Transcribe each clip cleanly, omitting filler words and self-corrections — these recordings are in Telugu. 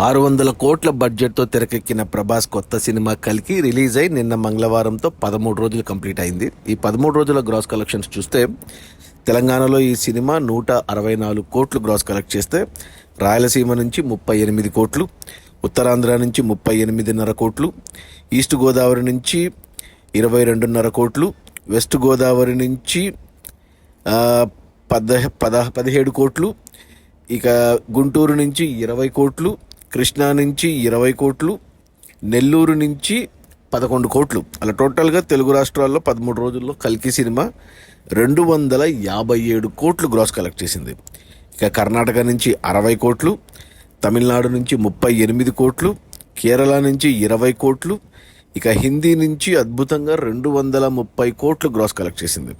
600 కోట్ల బడ్జెట్తో తెరకెక్కిన ప్రభాస్ కొత్త సినిమా కల్కి రిలీజ్ అయి నిన్న మంగళవారంతో 13 రోజులు కంప్లీట్ అయింది. ఈ 13 రోజుల గ్రాస్ కలెక్షన్స్ చూస్తే తెలంగాణలో ఈ సినిమా 164 కోట్లు గ్రాస్ కలెక్ట్ చేస్తే, రాయలసీమ నుంచి 38 కోట్లు, ఉత్తరాంధ్ర నుంచి 38.5 కోట్లు, ఈస్ట్ గోదావరి నుంచి 22.5 కోట్లు, వెస్ట్ గోదావరి నుంచి 17 కోట్లు, ఇక గుంటూరు నుంచి 20 కోట్లు, కృష్ణా నుంచి 20 కోట్లు, నెల్లూరు నుంచి 11 కోట్లు. అలా టోటల్గా తెలుగు రాష్ట్రాల్లో 13 రోజుల్లో కల్కి సినిమా 257 కోట్లు గ్రాస్ కలెక్ట్ చేసింది. ఇక కర్ణాటక నుంచి 60 కోట్లు, తమిళనాడు నుంచి 38 కోట్లు, కేరళ నుంచి 20 కోట్లు, ఇక హిందీ నుంచి అద్భుతంగా 230 కోట్లు గ్రాస్ కలెక్ట్ చేసింది.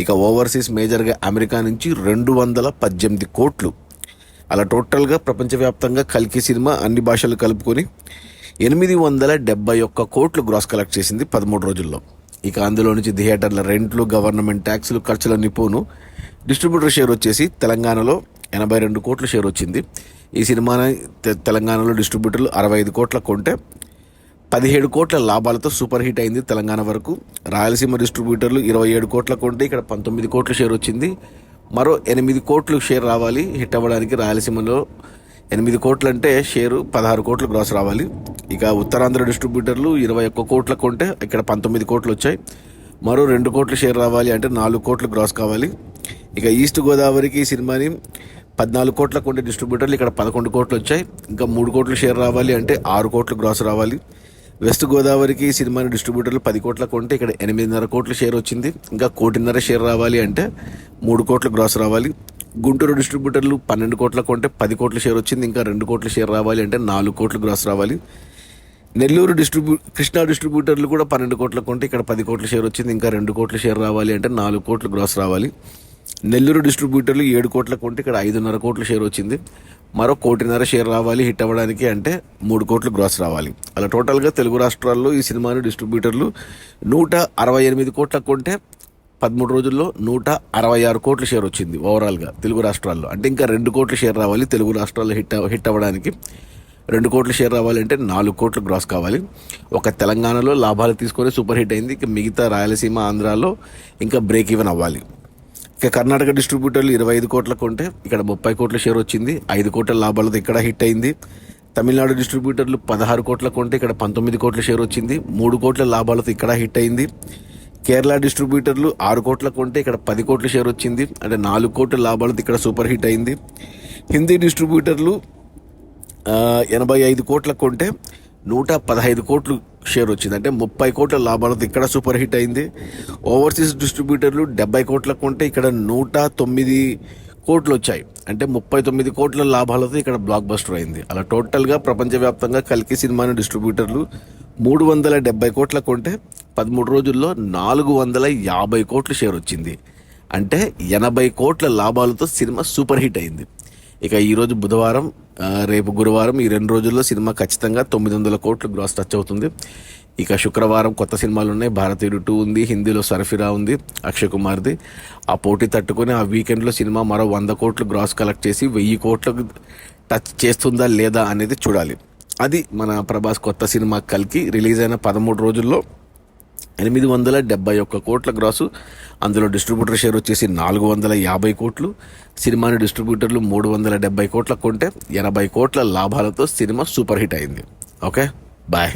ఇక ఓవర్సీస్ మేజర్గా అమెరికా నుంచి 218 కోట్లు. అలా టోటల్గా ప్రపంచవ్యాప్తంగా కల్కి సినిమా అన్ని భాషలు కలుపుకొని 871 కోట్లు గ్రాస్ కలెక్ట్ చేసింది 13 రోజుల్లో. ఇక అందులో నుంచి థియేటర్ల రెంట్లు, గవర్నమెంట్ ట్యాక్సులు, ఖర్చులన్నీ పోను డిస్ట్రిబ్యూటర్ షేర్ వచ్చేసి తెలంగాణలో 82 కోట్ల షేర్ వచ్చింది. ఈ సినిమాని తెలంగాణలో డిస్ట్రిబ్యూటర్లు 65 కోట్ల కొంటే 17 కోట్ల లాభాలతో సూపర్ హిట్ అయింది తెలంగాణ వరకు. రాయలసీమ డిస్ట్రిబ్యూటర్లు 27 కోట్ల కొంటే ఇక్కడ 19 కోట్ల షేర్ వచ్చింది. మరో 8 కోట్లు షేర్ రావాలి హిట్ అవ్వడానికి. రాయలసీమలో 8 కోట్లు అంటే షేరు 16 కోట్లు గ్రాస్ రావాలి. ఇక ఉత్తరాంధ్ర డిస్ట్రిబ్యూటర్లు 21 కోట్ల కొంటే ఇక్కడ 19 కోట్లు వచ్చాయి. మరో 2 కోట్లు షేర్ రావాలి అంటే 4 కోట్లు గ్రాస్ కావాలి. ఇక ఈస్ట్ గోదావరికి ఈ సినిమాని 14 కోట్ల కొంటే డిస్ట్రిబ్యూటర్లు ఇక్కడ 11 కోట్లు వచ్చాయి. ఇంకా 3 కోట్లు షేర్ రావాలి అంటే 6 కోట్లు గ్రాస్ రావాలి. వెస్ట్ గోదావరికి ఈ సినిమాని డిస్ట్రిబ్యూటర్లు 10 కోట్ల కొంటే ఇక్కడ 8.5 కోట్ల షేర్ వచ్చింది. ఇంకా 1.5 షేర్ రావాలి అంటే 3 కోట్లు గ్రాస్ రావాలి. గుంటూరు డిస్ట్రిబ్యూటర్లు 12 కోట్ల కొంటే 10 కోట్ల షేర్ వచ్చింది. ఇంకా 2 కోట్ల షేర్ రావాలి అంటే 4 కోట్లు గ్రాస్ రావాలి. నెల్లూరు కృష్ణా డిస్ట్రిబ్యూటర్లు కూడా 12 కోట్ల కొంటే ఇక్కడ 10 కోట్ల షేర్ వచ్చింది. ఇంకా 2 కోట్ల షేర్ రావాలి అంటే 4 కోట్లు గ్రాస్ రావాలి. నెల్లూరు డిస్ట్రిబ్యూటర్లు 7 కోట్ల కొంటే ఇక్కడ 5.5 కోట్ల షేర్ వచ్చింది. మరో 1.5 షేర్ రావాలి హిట్ అవ్వడానికి అంటే 3 కోట్లు గ్రాస్ రావాలి. అలా టోటల్గా తెలుగు రాష్ట్రాల్లో ఈ సినిమాని డిస్ట్రిబ్యూటర్లు 168 కోట్ల కొంటే 13 రోజుల్లో 166 కోట్ల షేర్ వచ్చింది ఓవరాల్గా తెలుగు రాష్ట్రాల్లో. అంటే ఇంకా 2 కోట్ల షేర్ రావాలి తెలుగు రాష్ట్రాల్లో హిట్ అవ్వడానికి. 2 కోట్ల షేర్ రావాలంటే 4 కోట్లు గ్రాస్ కావాలి. ఒక తెలంగాణలో లాభాలు తీసుకొని సూపర్ హిట్ అయింది. ఇక మిగతా రాయలసీమ, ఆంధ్రాలో ఇంకా బ్రేక్ ఈవెన్ అవ్వాలి. ఇక కర్ణాటక డిస్ట్రిబ్యూటర్లు 25 కోట్ల కొంటే ఇక్కడ 30 కోట్ల షేర్ వచ్చింది. 5 కోట్ల లాభాలతో ఇక్కడ హిట్ అయింది. తమిళనాడు డిస్ట్రిబ్యూటర్లు 16 కోట్ల కొంటే ఇక్కడ 19 కోట్ల షేర్ వచ్చింది. 3 కోట్ల లాభాలతో ఇక్కడ హిట్ అయింది. కేరళ డిస్ట్రిబ్యూటర్లు 6 కోట్ల కొంటే ఇక్కడ 10 కోట్ల షేర్ వచ్చింది. అంటే 4 కోట్ల లాభాలతో ఇక్కడ సూపర్ హిట్ అయింది. హిందీ డిస్ట్రిబ్యూటర్లు 85 కోట్ల కొంటే 115 కోట్లు షేర్ వచ్చింది. అంటే 30 కోట్ల లాభాలతో ఇక్కడ సూపర్ హిట్ అయింది. ఓవర్సీస్ డిస్ట్రిబ్యూటర్లు 70 కోట్ల కొంటే ఇక్కడ 109 కోట్లు వచ్చాయి. అంటే 39 కోట్ల లాభాలతో ఇక్కడ బ్లాక్ బస్టర్ అయింది. అలా టోటల్గా ప్రపంచవ్యాప్తంగా కల్కి సినిమాని డిస్ట్రిబ్యూటర్లు 370 కోట్ల కొంటే 13 రోజుల్లో 450 కోట్ల షేర్ వచ్చింది. అంటే 80 కోట్ల లాభాలతో సినిమా సూపర్ హిట్ అయింది. ఇక ఈరోజు బుధవారం, రేపు గురువారం, ఈ 2 రోజుల్లో సినిమా ఖచ్చితంగా 900 కోట్లు గ్రాస్ టచ్ అవుతుంది. ఇక శుక్రవారం కొత్త సినిమాలు ఉన్నాయి. భారతీయుడు 2 ఉంది, హిందీలో సర్ఫిరా ఉంది అక్షయ్ కుమార్ది. ఆ పోటీ తట్టుకొని ఆ వీకెండ్లో సినిమా మరో 100 కోట్లు గ్రాస్ కలెక్ట్ చేసి 1000 కోట్లకు టచ్ చేస్తుందా లేదా అనేది చూడాలి. అది మన ప్రభాస్ కొత్త సినిమా కల్కి. రిలీజ్ అయిన 13 రోజుల్లో 871 కోట్ల గ్రాసు. అందులో డిస్ట్రిబ్యూటర్ షేర్ వచ్చేసి 450 కోట్లు. సినిమాని డిస్ట్రిబ్యూటర్లు 370 కోట్ల కొంటే 80 కోట్ల లాభాలతో సినిమా సూపర్ హిట్ అయింది. Okay, bye.